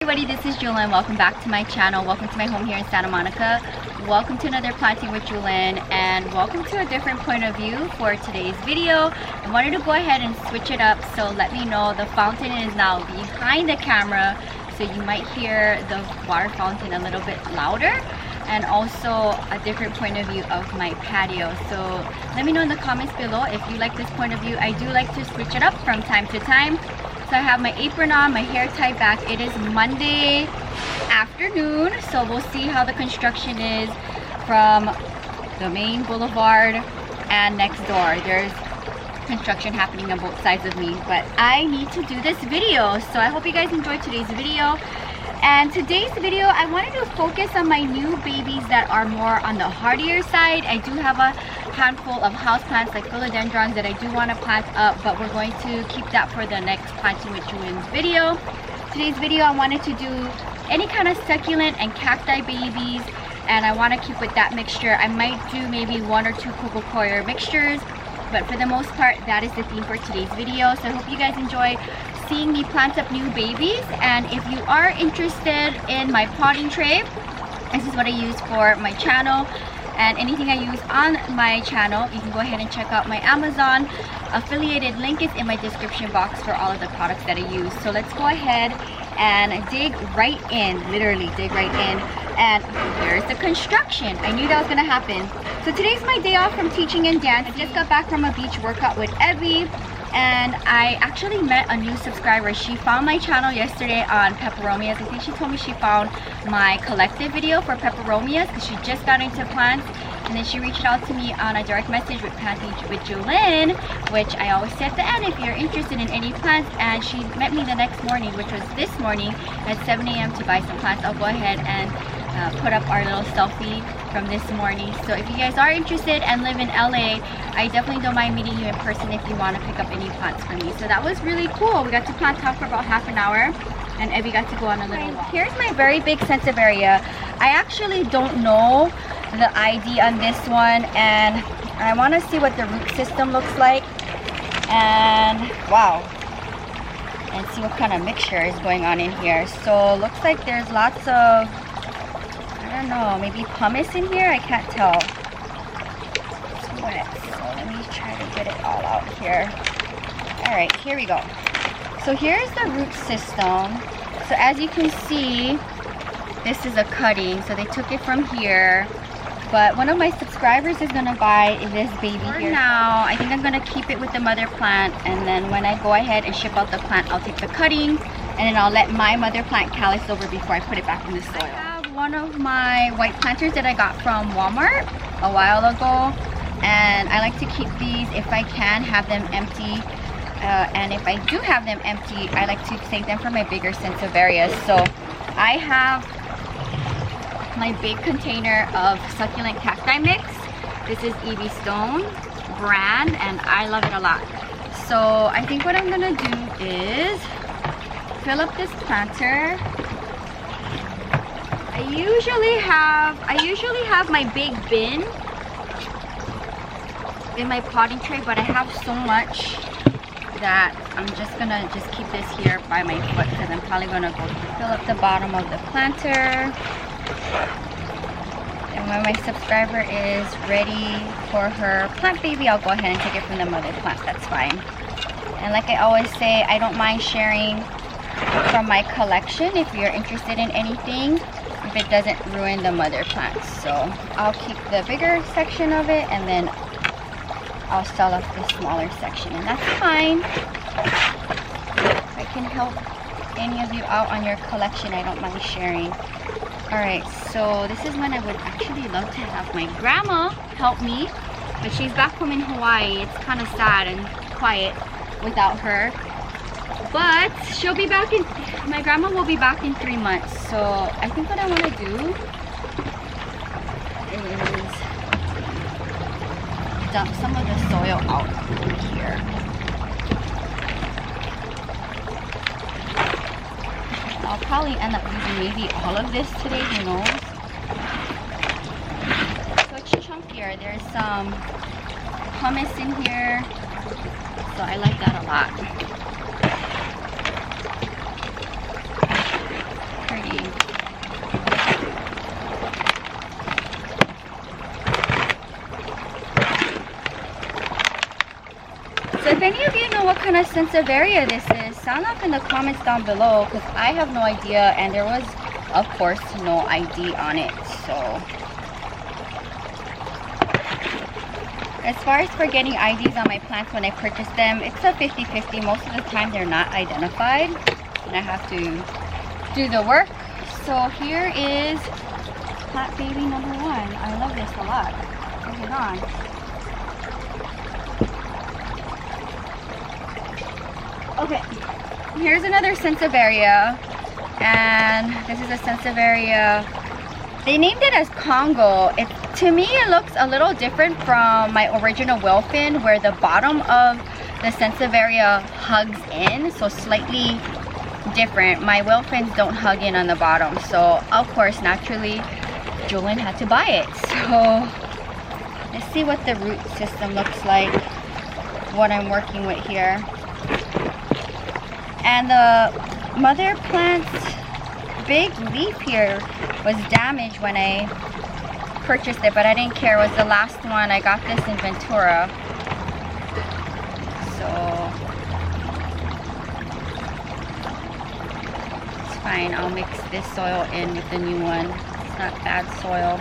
everybody, this is Jewelyn. Welcome back to my channel. Welcome to my home here in Santa Monica. Welcome to another planting with Jewelyn, and welcome to a different point of view for today's video. I wanted to go ahead and switch it up, so let me know. The fountain is now behind the camera, so you might hear the water fountain a little bit louder, and also a different point of view of my patio. So let me know in the comments below if you like this point of view. I do like to switch it up from time to time. So I have my apron on, my hair tied back. It is Monday afternoon, so we'll see how the construction is from the main boulevard and next door. There's construction happening on both sides of me, but I need to do this video, so I hope you guys enjoyed today's video. And today's video, I wanted to focus on my new babies that are more on the hardier side. I do have a handful of houseplants like philodendrons that I do want to plant up, but we're going to keep that for the next Planting with Jewelyn's video. Today's video, I wanted to do any kind of succulent and cacti babies, and I want to keep with that mixture. I might do maybe 1 or 2 coco coir mixtures, but for the most part, that is the theme for today's video. So I hope you guys enjoy seeing me plant up new babies. And if you are interested in my potting tray, this is what I use for my channel, and anything I use on my channel, you can go ahead and check out my Amazon affiliated link is in my description box for all of the products that I use. So let's go ahead and dig right in, literally dig right in. And there's the construction. I knew that was gonna happen. So today's my day off from teaching and dance. I just got back from a beach workout with Evie, and I actually met a new subscriber. She found my channel yesterday on peperomias. I think she told me she found my collective video for peperomias because she just got into plants, and then she reached out to me on a direct message with Planting with Jewelyn, which I always say at the end if you're interested in any plants. And she met me the next morning, which was this morning at 7 a.m. to buy some plants. I'll go ahead and put up our little selfie from this morning. So if you guys are interested and live in LA, I definitely don't mind meeting you in person if you want to pick up any plants for me. So that was really cool. We got to plant out for about half an hour, and Evie got to go on a little walk. Here's my very big Sansevieria. I actually don't know the ID on this one, and I want to see what the root system looks like, and wow, and see what kind of mixture is going on in here. So looks like there's lots of, I don't know, maybe pumice in here. I can't tell. It's wet, so let me try to get it all out here. All right, here we go. So here's the root system. So as you can see, this is a cutting. So they took it from here. But one of my subscribers is gonna buy this baby here. Now, I think I'm gonna keep it with the mother plant, and then when I go ahead and ship out the plant, I'll take the cuttings, and then I'll let my mother plant callus over before I put it back in the soil. I have one of my white planters that I got from Walmart a while ago, and I like to keep these, if I can, have them empty. And if I do have them empty, I like to save them for my bigger Sansevierias. So I have my big container of succulent cacti mix. This is Evie Stone brand, and I love it a lot. So I think what I'm gonna do is fill up this planter. I usually have my big bin in my potting tray, but I have so much that I'm just gonna keep this here by my foot, because I'm probably gonna go fill up the bottom of the planter. And when my subscriber is ready for her plant baby, I'll go ahead and take it from the mother plant. That's fine. And like I always say, I don't mind sharing from my collection if you're interested in anything, if it doesn't ruin the mother plant. So I'll keep the bigger section of it, and then I'll sell off the smaller section, and that's fine. If I can help any of you out on your collection, I don't mind sharing. Alright, so this is when I would actually love to have my grandma help me, but she's back home in Hawaii. It's kind of sad and quiet without her, but she'll be back in, my grandma will be back in 3 months. So I think what I want to do is dump some of the soil out here. I'll probably end up using maybe all of this today, who knows. So it's chunkier. There's some pumice in here, so I like that a lot. any of you know what kind of Sansevieria this is, sound off in the comments down below, because I have no idea, and there was, of course, no ID on it. So as far as for getting IDs on my plants when I purchase them, it's a 50-50. Most of the time they're not identified, and I have to do the work. So here is plant baby number 1. I love this a lot. Look it on. Okay, here's another Sansevieria, and this is a Sansevieria. They named it as Congo. To me, it looks a little different from my original Wilfin, where the bottom of the Sansevieria hugs in, so slightly different. My Wilfins don't hug in on the bottom, so of course, naturally, Jewelyn had to buy it. So let's see what the root system looks like, what I'm working with here. And the mother plant's big leaf here was damaged when I purchased it, but I didn't care. It was the last one. I got this in Ventura. So it's fine. I'll mix this soil in with the new one. It's not bad soil.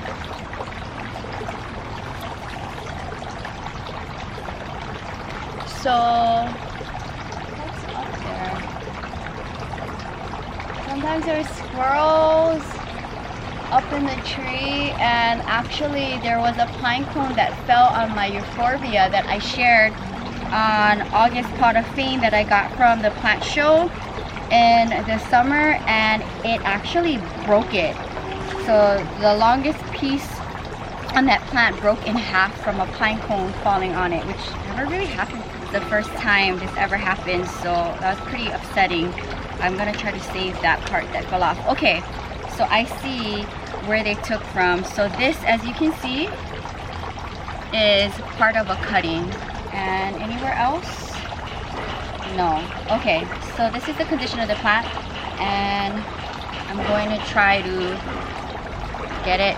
So sometimes there's squirrels up in the tree, and actually there was a pine cone that fell on my euphorbia that I shared on August Pot of Fame that I got from the plant show in the summer, and it actually broke it. So the longest piece on that plant broke in half from a pine cone falling on it, which never really happened. It's the first time this ever happened, so that was pretty upsetting. I'm gonna try to save that part that fell off. Okay, so I see where they took from. So this, as you can see, is part of a cutting. And anywhere else? No. Okay, so this is the condition of the plant, and I'm going to try to get it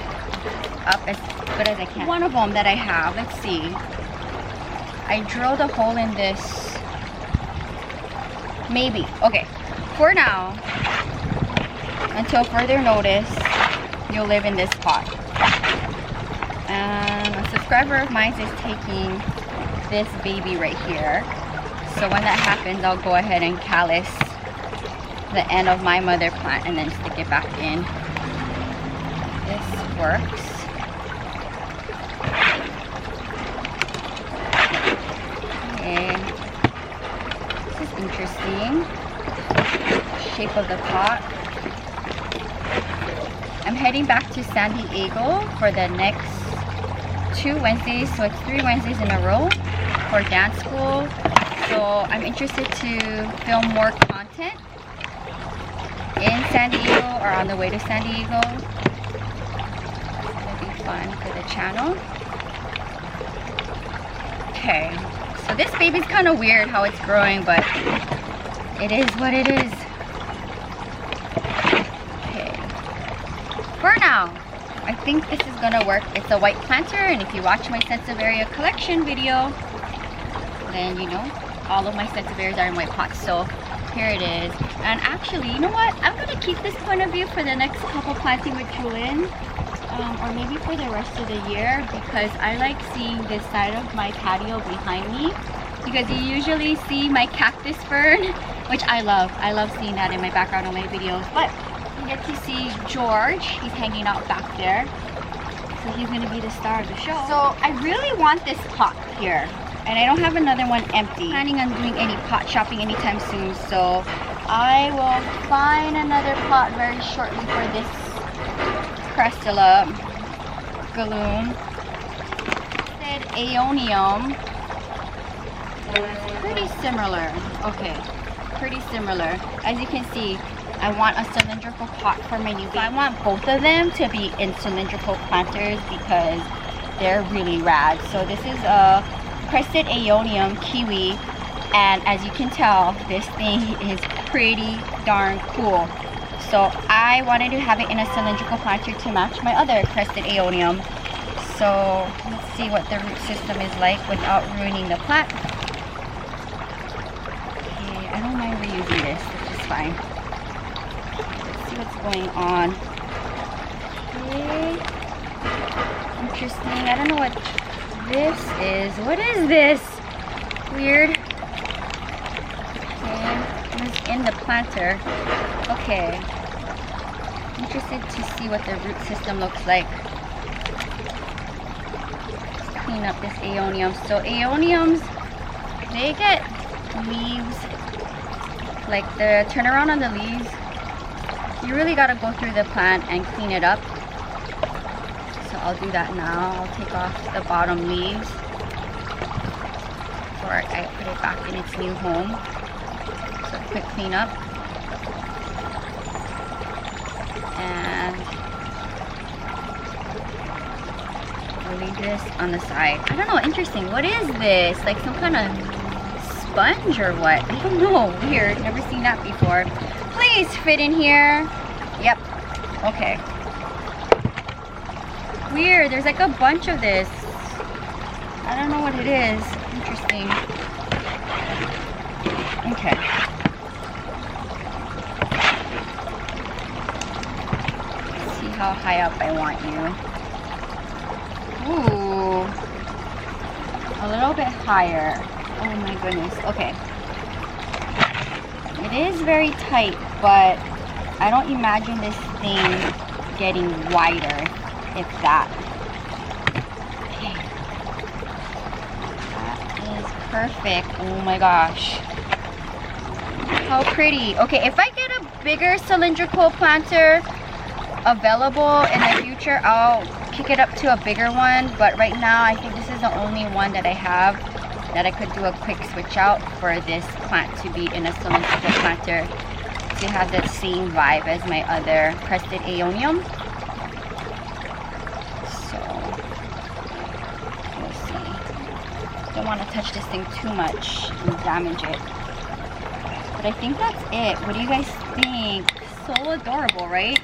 up as good as I can. One of them that I have, let's see. I drilled a hole in this. Maybe. Okay. For now, until further notice, you'll live in this pot. And a subscriber of mine is taking this baby right here. So when that happens, I'll go ahead and callus the end of my mother plant and then stick it back in. This works. Okay. This is interesting. Shape of the pot. I'm heading back to San Diego for the next 2 Wednesdays, so it's 3 Wednesdays in a row for dance school. So I'm interested to film more content in San Diego or on the way to San Diego. It'll be fun for the channel. Okay, so this baby's kind of weird how it's growing, but it is what it is. Okay. For now, I think this is gonna work. It's a white planter, and if you watch my Sansevieria collection video, then you know all of my Sansevierias are in white pots. So here it is. And actually, you know what? I'm gonna keep this point of view for the next couple planting with Jewelyn, or maybe for the rest of the year, because I like seeing this side of my patio behind me, because you usually see my cactus fern, which I love. I love seeing that in my background on my videos. But you get to see George. He's hanging out back there. So he's going to be the star of the show. So I really want this pot here. And I don't have another one empty. I'm planning on doing any pot shopping anytime soon. So I will find another pot very shortly for this Crestula Galoon. It said Aeonium. Pretty similar. Okay, pretty similar. As you can see, I want a cylindrical pot for my new baby. I want both of them to be in cylindrical planters because they're really rad. So this is a Crested Aeonium Kiwi, and as you can tell, this thing is pretty darn cool. So I wanted to have it in a cylindrical planter to match my other Crested Aeonium. So let's see what the root system is like without ruining the plant. using this, which is fine. Let's see what's going on. Okay. Interesting. I don't know what this is. What is this? Weird. Okay. It's in the planter. Okay. Interested to see what the root system looks like. Let's clean up this aeonium. So aeoniums, they get leaves, like the turnaround on the leaves, you really got to go through the plant and clean it up. So I'll do that now. I'll take off the bottom leaves before I put it back in its new home. So quick cleanup. And I'll leave this on the side. I don't know, interesting. What is this? Like some kind of sponge or what? I don't know. Weird. Never seen that before. Please fit in here. Yep. Okay. Weird. There's like a bunch of this. I don't know what it is. Interesting. Okay. Let's see how high up I want you. Ooh. A little bit higher. Oh my goodness. Okay. It is very tight, but I don't imagine this thing getting wider, if that. Okay. That is perfect. Oh my gosh. How pretty. Okay, if I get a bigger cylindrical planter available in the future, I'll kick it up to a bigger one. But right now, I think this is the only one that I have that I could do a quick switch out for this plant to be in a cylindrical planter to have the same vibe as my other crested aeonium. So we'll see. Don't want to touch this thing too much and damage it. But I think that's it. What do you guys think? So adorable, right?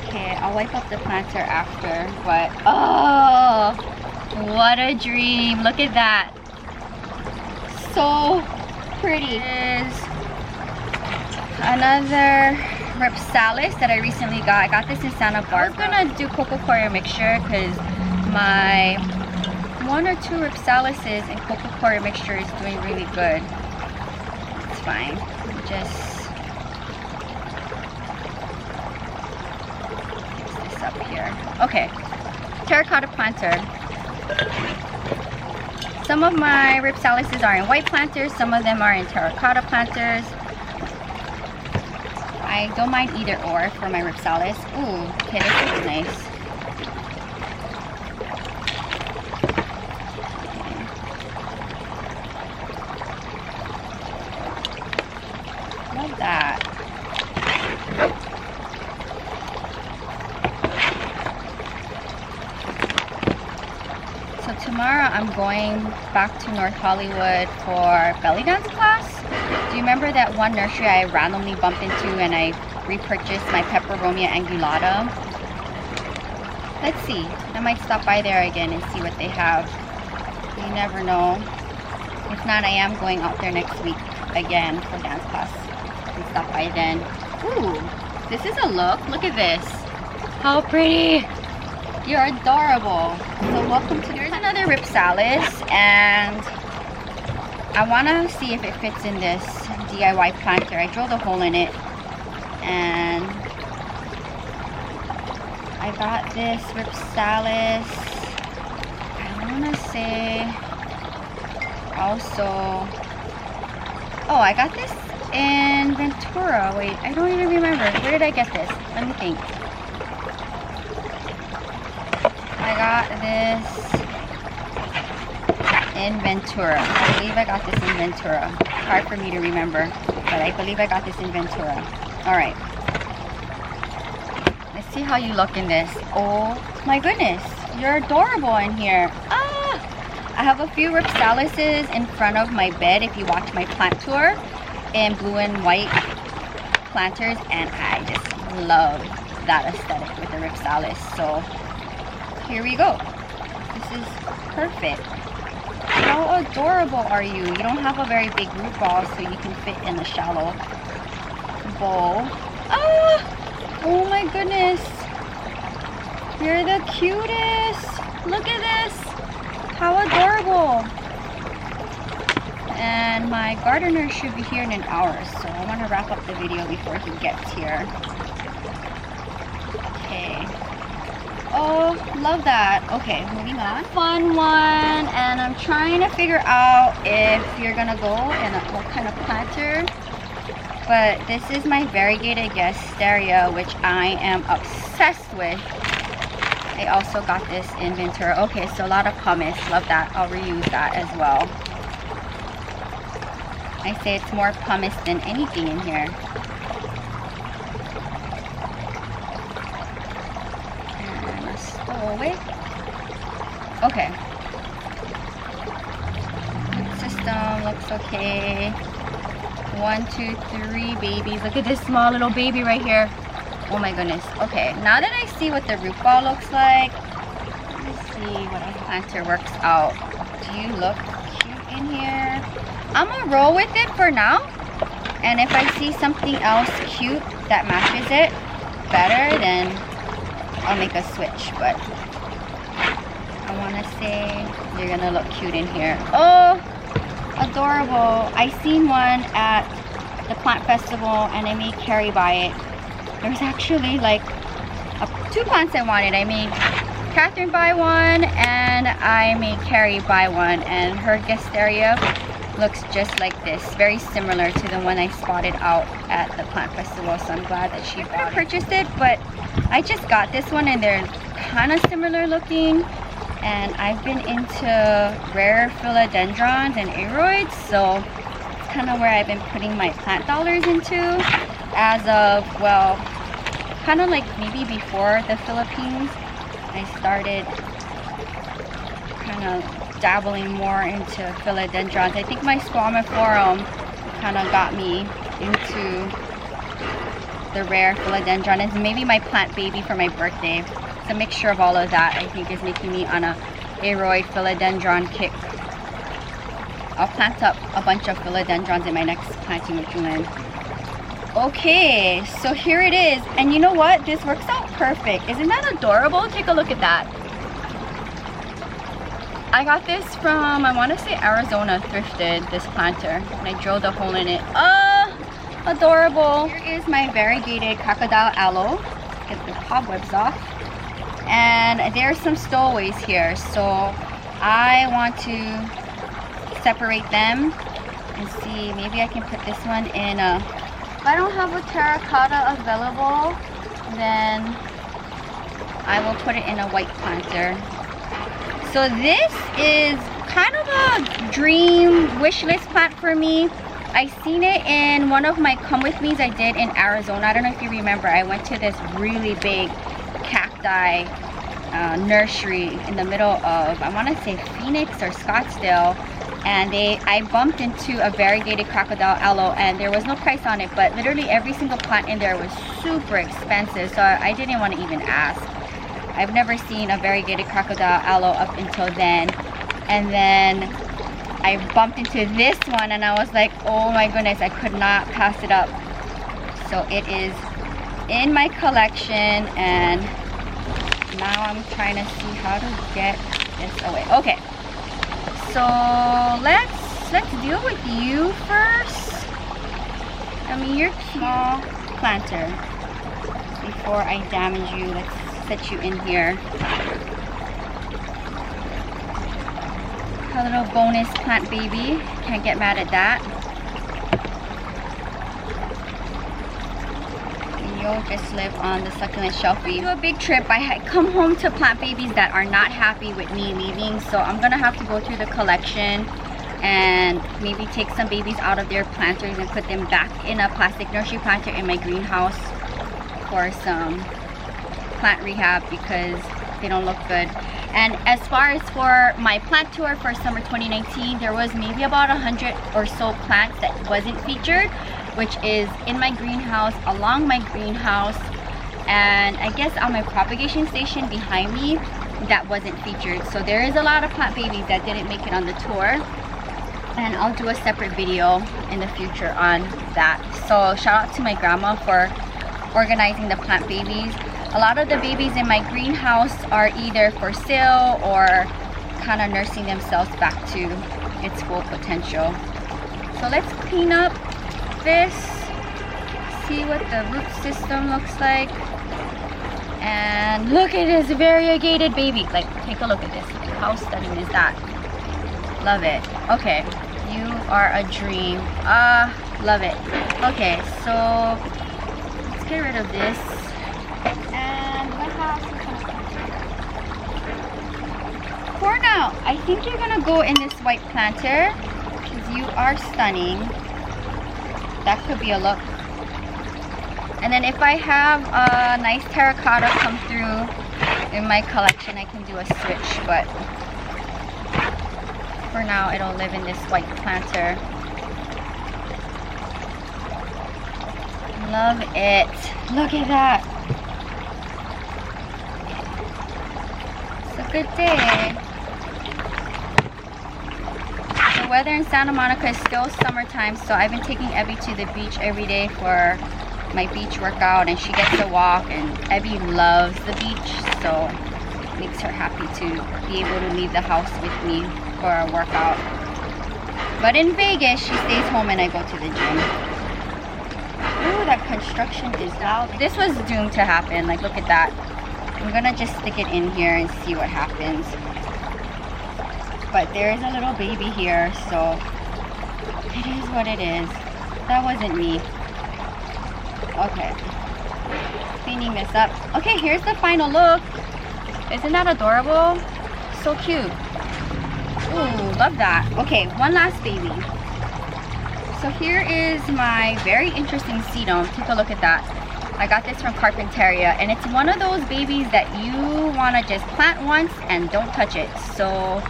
Okay, I'll wipe up the planter after, but oh, what a dream. Look at that. So pretty. Is another Ripsalis that I recently got. I got this in Santa Barbara. I'm gonna do cocoa coir mixture because my 1 or 2 Ripsalises and cocoa coir mixture is doing really good. It's fine. Just fix this up here. Okay. Terracotta planter. Some of my Ripsalises are in white planters, some of them are in terracotta planters. I don't mind either or for my Ripsalis. Ooh, okay, this looks nice. Love that. So tomorrow I'm going back to North Hollywood for belly dance class. Do you remember that one nursery I randomly bumped into and I repurchased my Peperomia angulata? Let's see. I might stop by there again and see what they have. You never know. If not, I am going out there next week again for dance class. And stop by then. Ooh, this is a look. Look at this. How pretty. You're adorable. So welcome to, here's another Ripsalis, and I want to see if it fits in this DIY planter. I drilled a hole in it, and I got this Ripsalis, I want to say also, oh, I got this in Ventura. Wait, I don't even remember. Where did I get this? Let me think. I got this in Ventura. I believe I got this in Ventura. Hard for me to remember, but I believe I got this in Ventura. Alright. Let's see how you look in this. Oh my goodness. You're adorable in here. Ah! I have a few Ripsalises in front of my bed if you watch my plant tour in blue and white planters, and I just love that aesthetic with the Ripsalis. So here we go. This is perfect. How adorable are you? You don't have a very big root ball, so you can fit in a shallow bowl. Oh my goodness. You're the cutest. Look at this. How adorable. And my gardener should be here in an hour, so I want to wrap up the video before he gets here. Okay. Oh, love that. Okay, moving on. Fun one, and I'm trying to figure out if you're gonna go in what kind of planter. But this is my variegated Gasteria, which I am obsessed with. I also got this in Ventura. Okay, so a lot of pumice. Love that. I'll reuse that as well. I say it's more pumice than anything in here. And a stowaway. Okay. System looks okay. 1, 2, 3 babies. Look at this small little baby right here. Oh my goodness. Okay, now that I see what the root ball looks like, let's see what a planter works out. Do you look cute in here? I'm gonna roll with it for now, and if I see something else cute that matches it better, then I'll make a switch. But I want to say you're gonna look cute in here. Oh, adorable. I seen one at the plant festival and I made Carrie buy it. There's actually like 2 plants I wanted. I made Catherine buy one and I made Carrie buy one, and her Gasteria looks just like this, very similar to the one I spotted out at the plant festival, so I'm glad that she bought it. Purchased it, but I just got this one and they're kind of similar looking, and I've been into rare philodendrons and aroids, so it's kind of where I've been putting my plant dollars into as of, well, kind of like maybe before the Philippines. I started kind of dabbling more into philodendrons. I think my squamiflorum kind of got me into the rare philodendron, and maybe my plant baby for my birthday. It's a mixture of all of that, I think, is making me on a aroid philodendron kick. I'll plant up a bunch of philodendrons in my next planting with Jewelyn. Okay, so here it is, and you know what? This works out perfect. Isn't that adorable? Take a look at that. I got this from, I want to say Arizona, thrifted this planter, and I drilled a hole in it. Oh, adorable. Here is my variegated crocodile aloe. Get the cobwebs off. And there's some stowaways here, so I want to separate them and see, maybe I can put this one in a, if I don't have a terracotta available, then I will put it in a white planter. So this is kind of a dream wish list plant for me. I seen it in one of my come with me's I did in Arizona. I don't know if you remember, I went to this really big cacti nursery in the middle of, I want to say Phoenix or Scottsdale, and I bumped into a variegated crocodile aloe, and there was no price on it, but literally every single plant in there was super expensive, so I didn't want to even ask. I've never seen a variegated crocodile aloe up until then, and then I bumped into this one and I was like, oh my goodness, I could not pass it up. So it is in my collection, and now I'm trying to see how to get this away. Okay, so let's deal with you first. I mean, you're small planter. Before I damage you, let's set you in here. A little bonus plant baby, can't get mad at that. And you'll just live on the succulent shelf. We do a big trip. I come home to plant babies that are not happy with me leaving, so I'm gonna have to go through the collection and maybe take some babies out of their planters and put them back in a plastic nursery planter in my greenhouse for some plant rehab because they don't look good. And as far as for my plant tour for summer 2019, there was maybe about 100 or so plants that wasn't featured, which is in my greenhouse, along my greenhouse, and I guess on my propagation station behind me. that wasn't featured. So there is a lot of plant babies that didn't make it on the tour, and I'll do a separate video in the future on that. So shout out to my grandma for organizing the plant babies. A lot of the babies in my greenhouse are either for sale or kind of nursing themselves back to its full potential. So let's clean up this, see what the root system looks like. And look at this variegated baby. Like, take a look at this. How stunning is that? Love it. Okay, you are a dream. Love it. Okay, so let's get rid of this. And what else? For now, I think you're gonna go in this white planter because you are stunning. That could be a look. And then if I have a nice terracotta come through in my collection, I can do a switch. But for now, it'll live in this white planter. Love it. Look at that. It's a good day. The weather in Santa Monica is still summertime, so I've been taking Evie to the beach every day for my beach workout, and she gets to walk, and Evie loves the beach, so it makes her happy to be able to leave the house with me for a workout. But in Vegas, she stays home and I go to the gym. Ooh, that construction is loud. This was doomed to happen. Like, look at that. I'm gonna just stick it in here and see what happens. But there is a little baby here, so it is what it is. That wasn't me. Okay, cleaning this up. Okay, here's the final look. Isn't that adorable? So cute. Ooh, love that. Okay, one last baby. So here is my very interesting sedum. Take a look at that. I got this from Carpinteria, and it's one of those babies that you want to just plant once and don't touch it. So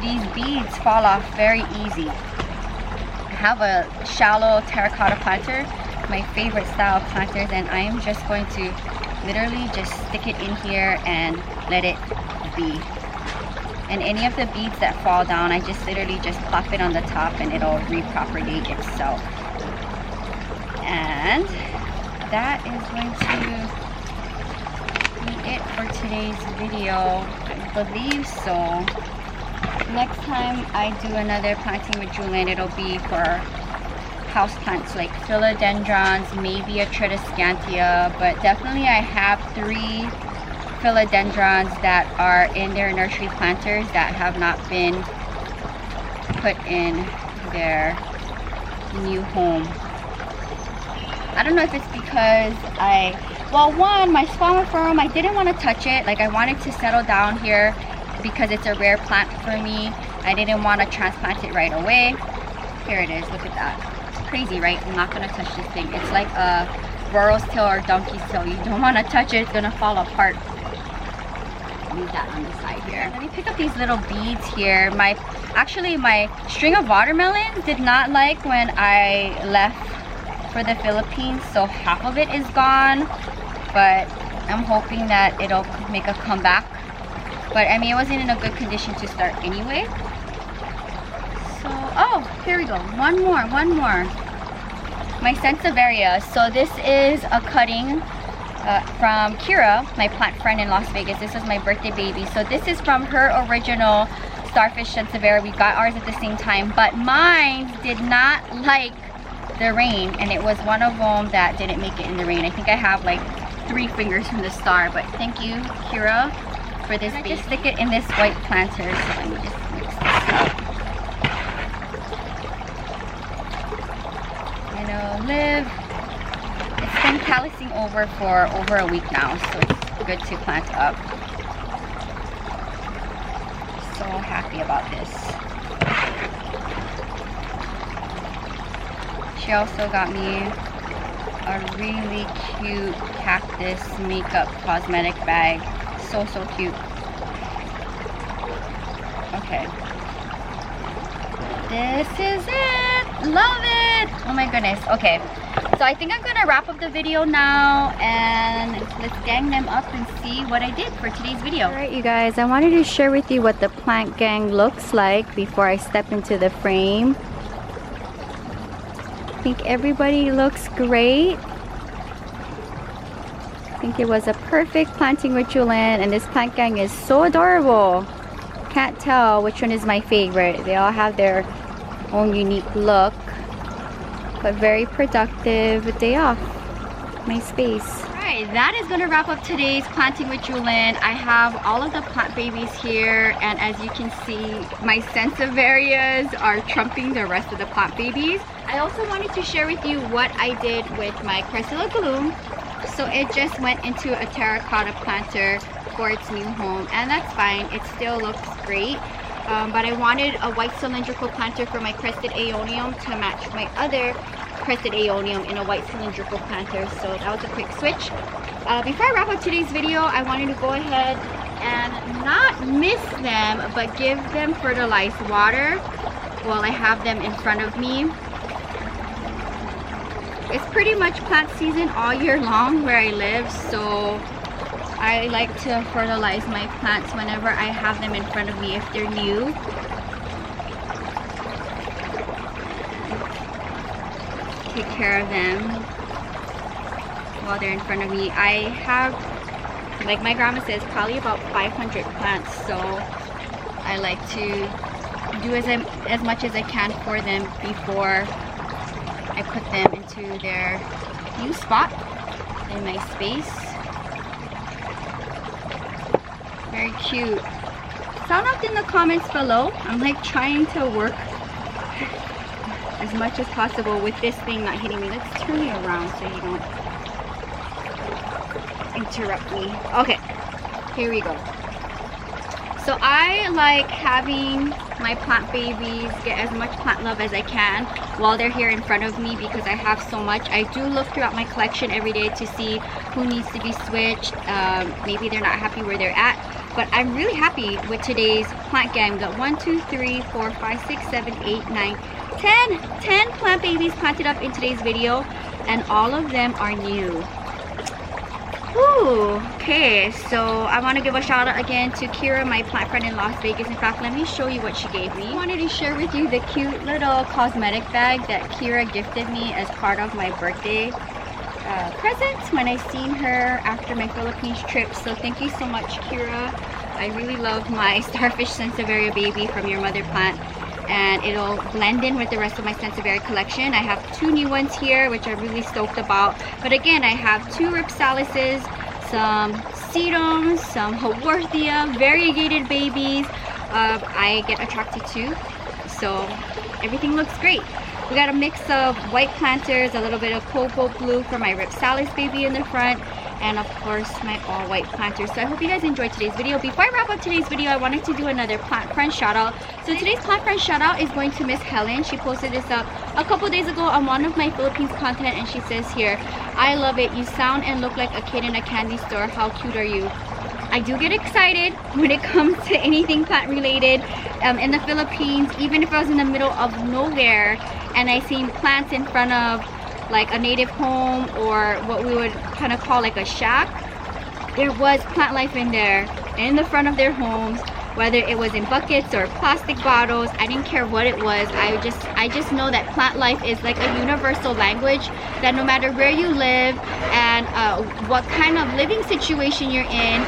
these beads fall off very easy. I have a shallow terracotta planter, my favorite style of planters, and I am just going to literally just stick it in here and let it be. And any of the beads that fall down, I just literally just plop it on the top and it'll repropagate itself. And that is going to be it for today's video. I believe so. Next time I do another planting with Jewelyn, it'll be for house plants like philodendrons, maybe a tradescantia, but definitely I have 3 philodendrons that are in their nursery planters that have not been put in their new home. I don't know if it's because one, my spalmiferaum, I didn't want to touch it. Like, I wanted to settle down here because it's a rare plant for me. I didn't want to transplant it right away. Here it is, look at that. It's crazy, right? I'm not going to touch this thing. It's like a burro's tail or donkey's tail. You don't want to touch it, it's going to fall apart. Leave that on the side here. Let me pick up these little beads here. Actually my string of watermelons did not like when I left for the Philippines, so half of it is gone, but I'm hoping that it'll make a comeback. But I mean, it wasn't in a good condition to start anyway. So, oh, here we go. One more. My Sansevieria. So this is a cutting from Kira, my plant friend in Las Vegas. This is my birthday baby. So this is from her original starfish Sansevieria. We got ours at the same time, but mine did not like the rain, and it was one of them that didn't make it in the rain. I think I have like 3 fingers from the star, but thank you, Kira, for this baby. I just stick it in this white planter, so let me just mix this up. And it'll live. It's been callousing over for over a week now, so it's good to plant up. So happy about this. She also got me a really cute cactus makeup cosmetic bag. So cute. Okay. This is it. Love it. Oh my goodness. Okay. So I think I'm gonna wrap up the video now and let's gang them up and see what I did for today's video. Alright you guys, I wanted to share with you what the plant gang looks like before I step into the frame. I think everybody looks great. I think it was a perfect planting with Jewelyn, and this plant gang is so adorable. Can't tell which one is my favorite. They all have their own unique look, but very productive day off. Nice space. Alright, that is going to wrap up today's planting with Jewelyn. I have all of the plant babies here, and as you can see, my sansevierias are trumping the rest of the plant babies. I also wanted to share with you what I did with my chrysaliculum. So it just went into a terracotta planter for its new home, and that's fine. It still looks great. But I wanted a white cylindrical planter for my crested aeonium to match my other crested aeonium in a white cylindrical planter. So that was a quick switch. Before I wrap up today's video, I wanted to go ahead and not miss them, but give them fertilized water while I have them in front of me. It's pretty much plant season all year long where I live, so I like to fertilize my plants whenever I have them in front of me if they're new. Take care of them while they're in front of me. I have, like my grandma says, probably about 500 plants, so I like to do as much as I can for them before I put them into their new spot in my space. Very cute. Sound out in the comments below. I'm like trying to work as much as possible with this thing not hitting me. Let's turn it around so you don't interrupt me. Okay, here we go. So I like having my plant babies get as much plant love as I can while they're here in front of me because I have so much. I do look throughout my collection every day to see who needs to be switched. Maybe they're not happy where they're at, but I'm really happy with today's plant gang. We got 1, 2, 3, 4, 5, 6, 7, 8, 9, 10 plant babies planted up in today's video, and all of them are new. Ooh, okay, so I want to give a shout out again to Kira, my plant friend in Las Vegas. In fact, let me show you what she gave me. I wanted to share with you the cute little cosmetic bag that Kira gifted me as part of my birthday present when I seen her after my Philippines trip. So thank you so much, Kira. I really love my starfish sansevieria baby from your mother plant, and it'll blend in with the rest of my sansevieria collection. I have 2 new ones here, which I'm really stoked about. But again, I have 2 ripsalises, some sedums, some haworthia, variegated babies. I get attracted to, so everything looks great. We got a mix of white planters, a little bit of cobalt blue for my ripsalis baby in the front, and of course my all white planters. So I hope you guys enjoyed today's video. Before I wrap up today's video, I wanted to do another plant friend shout out. So today's plant friend shout out is going to Miss Helen. She posted this up a couple days ago on one of my Philippines content, and she says here, "I love it. You sound and look like a kid in a candy store. How cute are you?" I do get excited when it comes to anything plant related. In the Philippines, even if I was in the middle of nowhere and I seen plants in front of like a native home or what we would kind of call like a shack, there was plant life in there, in the front of their homes, whether it was in buckets or plastic bottles. I didn't care what it was. I just know that plant life is like a universal language, that no matter where you live and what kind of living situation you're in,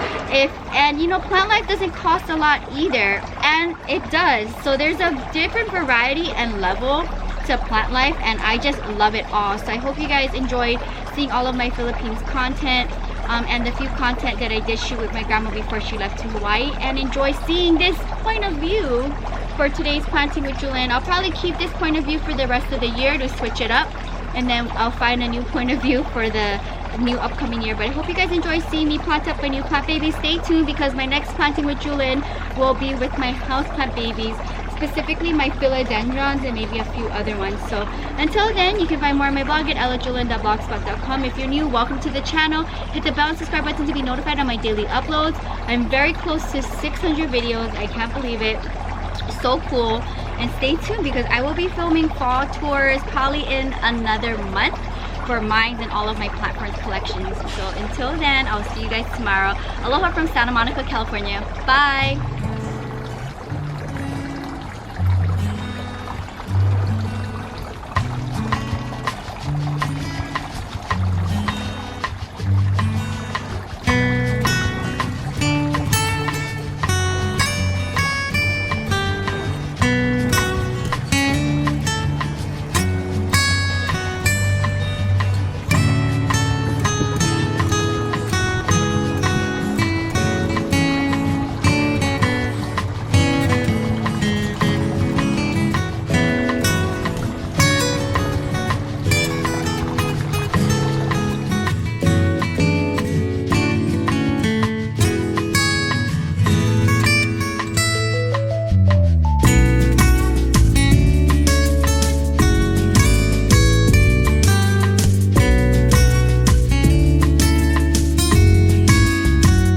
and you know, plant life doesn't cost a lot either, and it does. So there's a different variety and level to plant life, and I just love it all. So I hope you guys enjoyed seeing all of my Philippines content and the few content that I did shoot with my grandma before she left to Hawaii, and enjoy seeing this point of view for today's planting with Jewelyn. I'll probably keep this point of view for the rest of the year to switch it up, and then I'll find a new point of view for the new upcoming year. But I hope you guys enjoy seeing me plant up my new plant babies. Stay tuned because my next planting with Jewelyn will be with my house plant babies, specifically my philodendrons and maybe a few other ones. So until then, you can find more on my blog at ilovejewelyn.blogspot.com. If you're new, welcome to the channel. Hit the bell and subscribe button to be notified on my daily uploads. I'm very close to 600 videos. I can't believe it. So cool. And stay tuned because I will be filming fall tours probably in another month for mine and all of my platforms collections. So until then, I'll see you guys tomorrow. Aloha from Santa Monica, California. Bye!